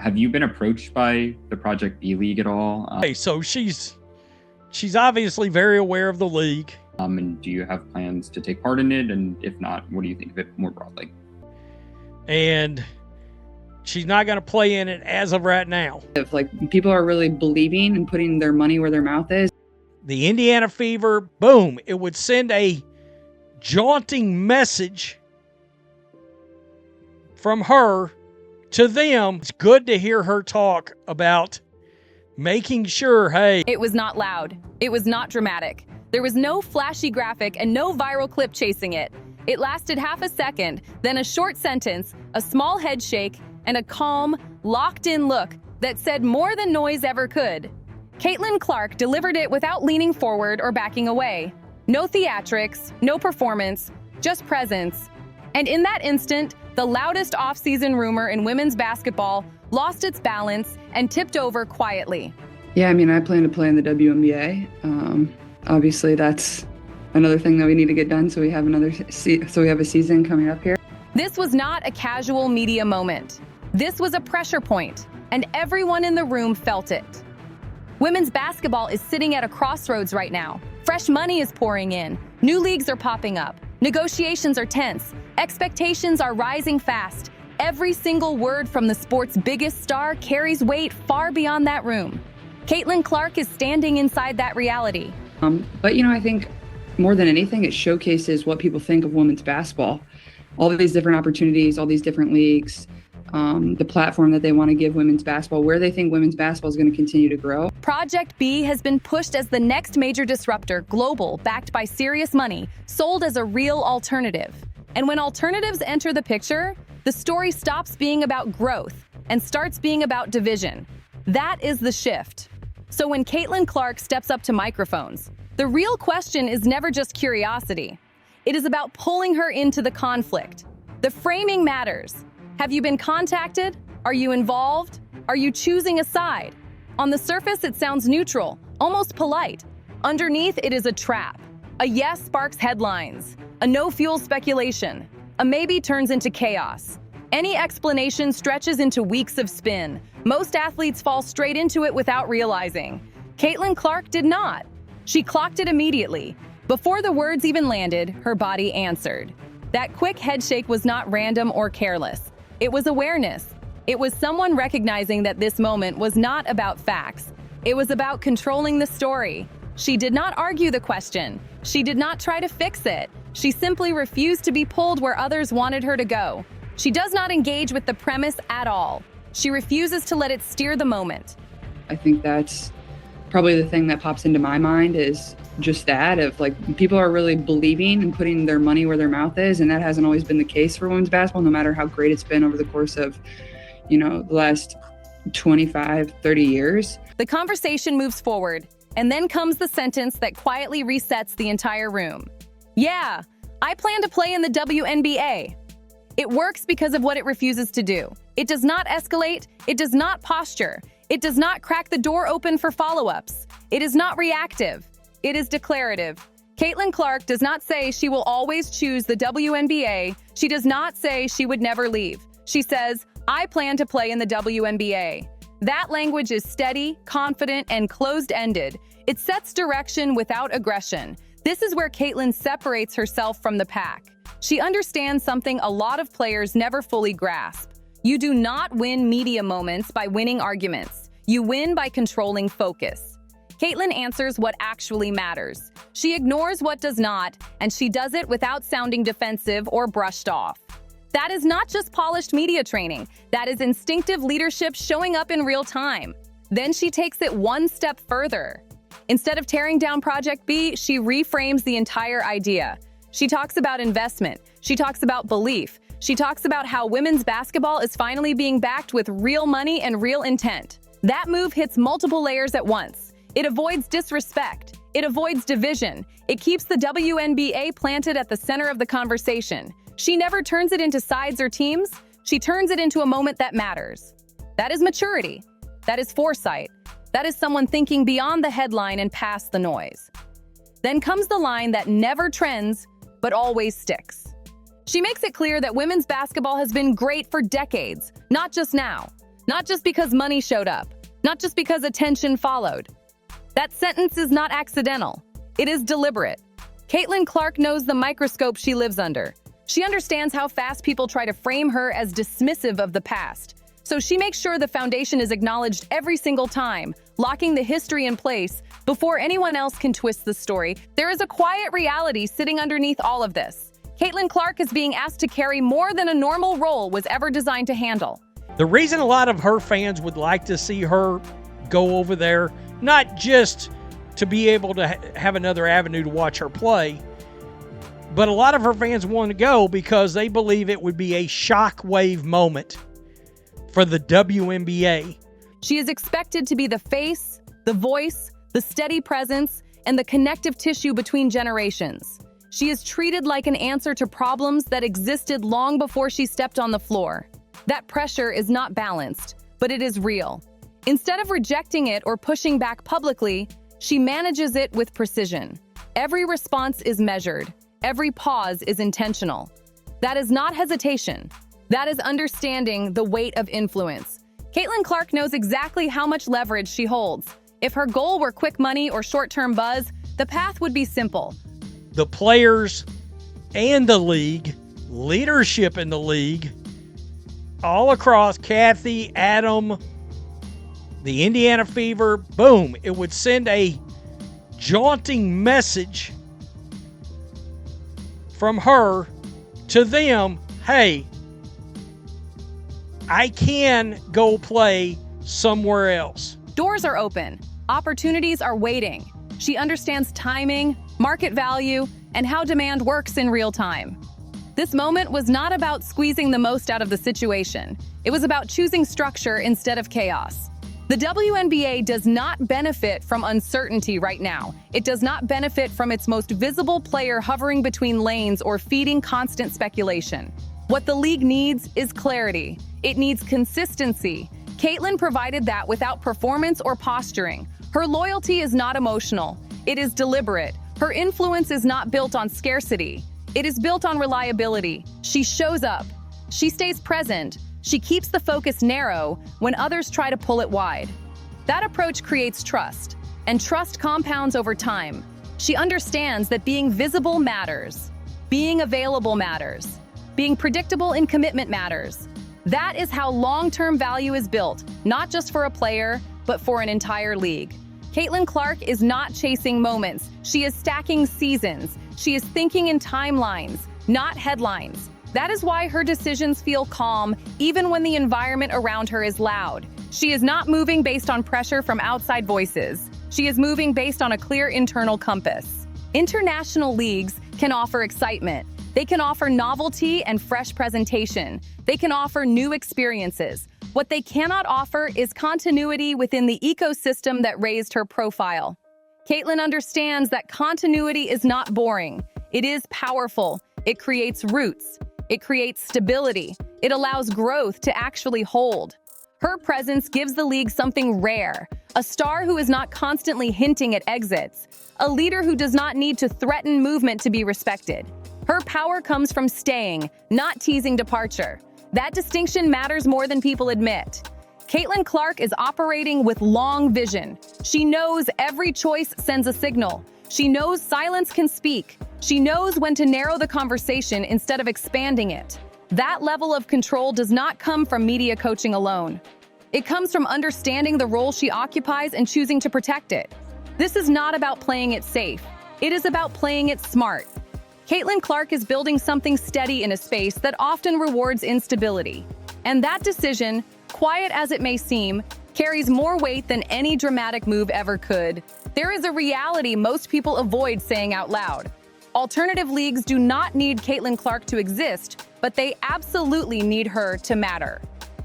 Have you been approached by the Project B League at all? Hey, so she's obviously very aware of the league. And do you have plans to take part in it? And if not, what do you think of it more broadly? And she's not going to play in it as of right now. If people are really believing and putting their money where their mouth is. The Indiana Fever, boom, it would send a jaunting message from her to them. It's good to hear her talk about making sure, hey. It was not loud. It was not dramatic. There was no flashy graphic and no viral clip chasing it. It lasted half a second, then a short sentence, a small head shake, and a calm, locked-in look that said more than noise ever could. Caitlin Clark delivered it without leaning forward or backing away. No theatrics, no performance, just presence. And in that instant, the loudest off-season rumor in women's basketball lost its balance and tipped over quietly. Yeah, I plan to play in the WNBA. Obviously, that's another thing that we need to get done, so we have a season coming up here. This was not a casual media moment. This was a pressure point, and everyone in the room felt it. Women's basketball is sitting at a crossroads right now. Fresh money is pouring in. New leagues are popping up. Negotiations are tense. Expectations are rising fast. Every single word from the sport's biggest star carries weight far beyond that room. Caitlin Clark is standing inside that reality. But I think more than anything, it showcases what people think of women's basketball. All of these different opportunities, all these different leagues, the platform that they want to give women's basketball, where they think women's basketball is going to continue to grow. Project B has been pushed as the next major disruptor, global, backed by serious money, sold as a real alternative. And when alternatives enter the picture, the story stops being about growth and starts being about division. That is the shift. So when Caitlin Clark steps up to microphones, the real question is never just curiosity. It is about pulling her into the conflict. The framing matters. Have you been contacted? Are you involved? Are you choosing a side? On the surface, it sounds neutral, almost polite. Underneath, it is a trap. A yes sparks headlines. A no fuels speculation. A maybe turns into chaos. Any explanation stretches into weeks of spin. Most athletes fall straight into it without realizing. Caitlin Clark did not. She clocked it immediately. Before the words even landed, her body answered. That quick headshake was not random or careless. It was awareness. It was someone recognizing that this moment was not about facts. It was about controlling the story. She did not argue the question. She did not try to fix it. She simply refused to be pulled where others wanted her to go. She does not engage with the premise at all. She refuses to let it steer the moment. I think that's probably the thing that pops into my mind is just that of people are really believing and putting their money where their mouth is. And that hasn't always been the case for women's basketball, no matter how great it's been over the course of, the last 25, 30 years. The conversation moves forward, and then comes the sentence that quietly resets the entire room. Yeah, I plan to play in the WNBA. It works because of what it refuses to do. It does not escalate. It does not posture. It does not crack the door open for follow-ups. It is not reactive. It is declarative. Caitlin Clark does not say she will always choose the WNBA. She does not say she would never leave. She says, I plan to play in the WNBA. That language is steady, confident, and closed-ended. It sets direction without aggression. This is where Caitlin separates herself from the pack. She understands something a lot of players never fully grasp. You do not win media moments by winning arguments. You win by controlling focus. Caitlin answers what actually matters. She ignores what does not, and she does it without sounding defensive or brushed off. That is not just polished media training. That is instinctive leadership showing up in real time. Then she takes it one step further. Instead of tearing down Project B, she reframes the entire idea. She talks about investment. She talks about belief. She talks about how women's basketball is finally being backed with real money and real intent. That move hits multiple layers at once. It avoids disrespect. It avoids division. It keeps the WNBA planted at the center of the conversation. She never turns it into sides or teams. She turns it into a moment that matters. That is maturity. That is foresight. That is someone thinking beyond the headline and past the noise. Then comes the line that never trends, but always sticks. She makes it clear that women's basketball has been great for decades, not just now. Not just because money showed up. Not just because attention followed. That sentence is not accidental. It is deliberate. Caitlin Clark knows the microscope she lives under. She understands how fast people try to frame her as dismissive of the past. So she makes sure the foundation is acknowledged every single time, locking the history in place before anyone else can twist the story. There is a quiet reality sitting underneath all of this. Caitlin Clark is being asked to carry more than a normal role was ever designed to handle. The reason a lot of her fans would like to see her go over there, not just to be able to have another avenue to watch her play, but a lot of her fans want to go because they believe it would be a shockwave moment for the WNBA. She is expected to be the face, the voice, the steady presence, and the connective tissue between generations. She is treated like an answer to problems that existed long before she stepped on the floor. That pressure is not balanced, but it is real. Instead of rejecting it or pushing back publicly, she manages it with precision. Every response is measured. Every pause is intentional. That is not hesitation. That is understanding the weight of influence. Caitlin Clark knows exactly how much leverage she holds. If her goal were quick money or short-term buzz, the path would be simple. The players and the league, leadership in the league, all across, Kathy, Adam, the Indiana Fever, boom, it would send a jaunting message from her to them. Hey, I can go play somewhere else. Doors are open. Opportunities are waiting. She understands timing, market value, and how demand works in real time. This moment was not about squeezing the most out of the situation. It was about choosing structure instead of chaos. The WNBA does not benefit from uncertainty right now. It does not benefit from its most visible player hovering between lanes or feeding constant speculation. What the league needs is clarity. It needs consistency. Caitlin provided that without performance or posturing. Her loyalty is not emotional. It is deliberate. Her influence is not built on scarcity. It is built on reliability. She shows up. She stays present. She keeps the focus narrow when others try to pull it wide. That approach creates trust, and trust compounds over time. She understands that being visible matters. Being available matters. Being predictable in commitment matters. That is how long-term value is built, not just for a player, but for an entire league. Caitlin Clark is not chasing moments. She is stacking seasons. She is thinking in timelines, not headlines. That is why her decisions feel calm, even when the environment around her is loud. She is not moving based on pressure from outside voices. She is moving based on a clear internal compass. International leagues can offer excitement. They can offer novelty and fresh presentation. They can offer new experiences. What they cannot offer is continuity within the ecosystem that raised her profile. Caitlin understands that continuity is not boring. It is powerful. It creates roots. It creates stability. It allows growth to actually hold. Her presence gives the league something rare, a star who is not constantly hinting at exits, a leader who does not need to threaten movement to be respected. Her power comes from staying, not teasing departure. That distinction matters more than people admit. Caitlin Clark is operating with long vision. She knows every choice sends a signal. She knows silence can speak. She knows when to narrow the conversation instead of expanding it. That level of control does not come from media coaching alone. It comes from understanding the role she occupies and choosing to protect it. This is not about playing it safe. It is about playing it smart. Caitlin Clark is building something steady in a space that often rewards instability. And that decision, quiet as it may seem, carries more weight than any dramatic move ever could. There is a reality most people avoid saying out loud. Alternative leagues do not need Caitlin Clark to exist, but they absolutely need her to matter.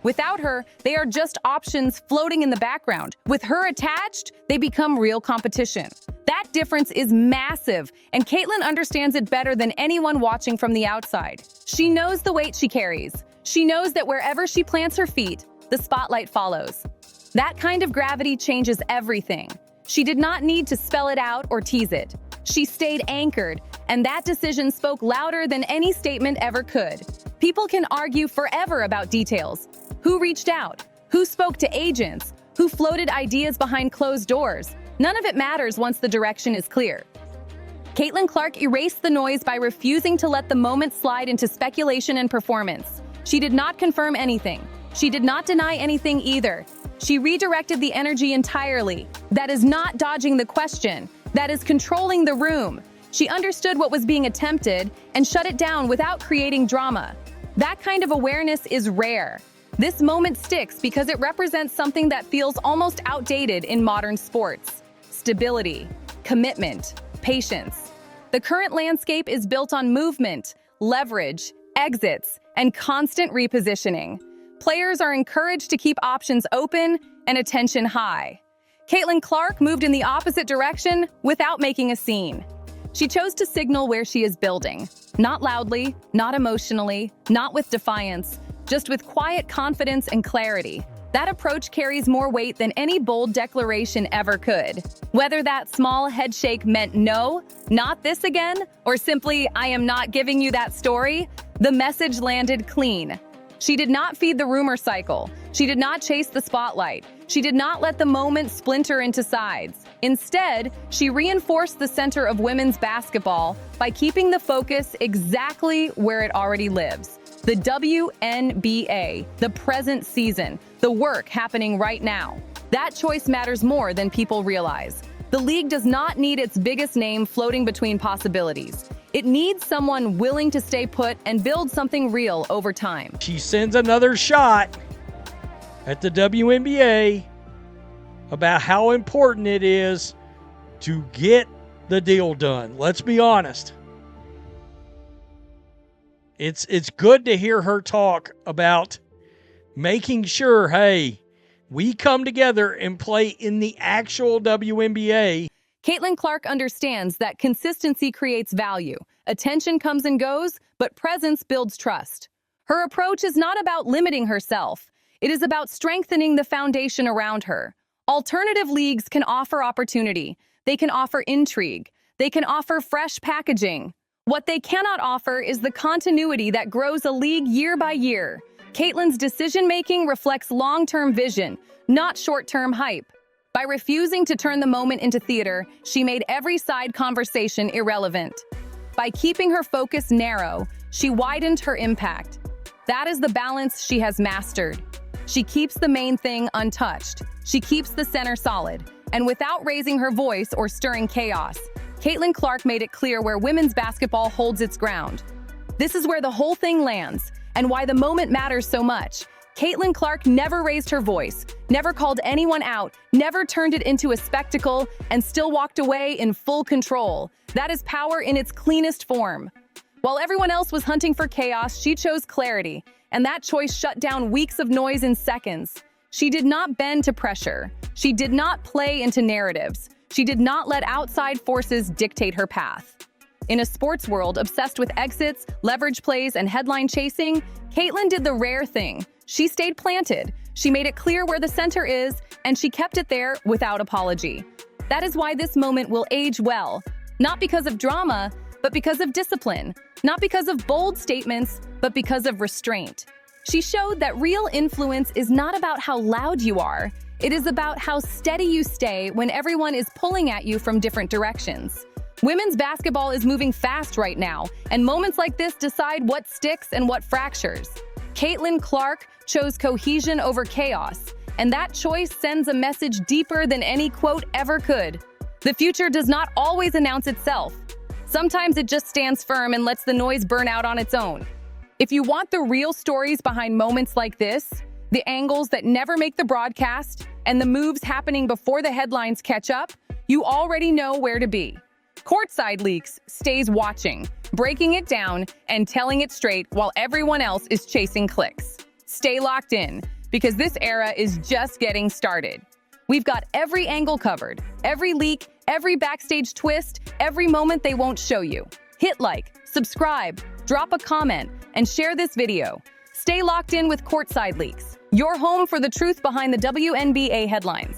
Without her, they are just options floating in the background. With her attached, they become real competition. That difference is massive, and Caitlin understands it better than anyone watching from the outside. She knows the weight she carries. She knows that wherever she plants her feet, the spotlight follows. That kind of gravity changes everything. She did not need to spell it out or tease it. She stayed anchored, and that decision spoke louder than any statement ever could. People can argue forever about details. Who reached out? Who spoke to agents? Who floated ideas behind closed doors? None of it matters once the direction is clear. Caitlin Clark erased the noise by refusing to let the moment slide into speculation and performance. She did not confirm anything. She did not deny anything either. She redirected the energy entirely. That is not dodging the question. That is controlling the room. She understood what was being attempted and shut it down without creating drama. That kind of awareness is rare. This moment sticks because it represents something that feels almost outdated in modern sports: stability, commitment, patience. The current landscape is built on movement, leverage, exits, and constant repositioning. Players are encouraged to keep options open and attention high. Caitlin Clark moved in the opposite direction without making a scene. She chose to signal where she is building. Not loudly, not emotionally, not with defiance, just with quiet confidence and clarity. That approach carries more weight than any bold declaration ever could. Whether that small head shake meant no, not this again, or simply I am not giving you that story, the message landed clean. She did not feed the rumor cycle. She did not chase the spotlight. She did not let the moment splinter into sides. Instead, she reinforced the center of women's basketball by keeping the focus exactly where it already lives. The WNBA, the present season, the work happening right now. That choice matters more than people realize. The league does not need its biggest name floating between possibilities. It needs someone willing to stay put and build something real over time. She sends another shot at the WNBA about how important it is to get the deal done. Let's be honest. It's good to hear her talk about making sure, hey, we come together and play in the actual WNBA. Caitlin Clark understands that consistency creates value. Attention comes and goes, but presence builds trust. Her approach is not about limiting herself. It is about strengthening the foundation around her. Alternative leagues can offer opportunity. They can offer intrigue. They can offer fresh packaging. What they cannot offer is the continuity that grows a league year by year. Caitlin's decision-making reflects long-term vision, not short-term hype. By refusing to turn the moment into theater, she made every side conversation irrelevant. By keeping her focus narrow, she widened her impact. That is the balance she has mastered. She keeps the main thing untouched. She keeps the center solid. And without raising her voice or stirring chaos, Caitlin Clark made it clear where women's basketball holds its ground. This is where the whole thing lands, and why the moment matters so much. Caitlin Clark never raised her voice, never called anyone out, never turned it into a spectacle, and still walked away in full control. That is power in its cleanest form. While everyone else was hunting for chaos, she chose clarity, and that choice shut down weeks of noise in seconds. She did not bend to pressure. She did not play into narratives. She did not let outside forces dictate her path. In a sports world obsessed with exits, leverage plays, and headline chasing, Caitlin did the rare thing. She stayed planted. She made it clear where the center is, and she kept it there without apology. That is why this moment will age well. Not because of drama, but because of discipline. Not because of bold statements, but because of restraint. She showed that real influence is not about how loud you are. It is about how steady you stay when everyone is pulling at you from different directions. Women's basketball is moving fast right now, and moments like this decide what sticks and what fractures. Caitlin Clark chose cohesion over chaos, and that choice sends a message deeper than any quote ever could. The future does not always announce itself. Sometimes it just stands firm and lets the noise burn out on its own. If you want the real stories behind moments like this, the angles that never make the broadcast, and the moves happening before the headlines catch up, you already know where to be. Courtside Leaks stays watching, breaking it down and telling it straight while everyone else is chasing clicks. Stay locked in, because this era is just getting started. We've got every angle covered, every leak, every backstage twist, every moment they won't show you. Hit like, subscribe, drop a comment, and share this video. Stay locked in with Courtside Leaks, your home for the truth behind the WNBA headlines.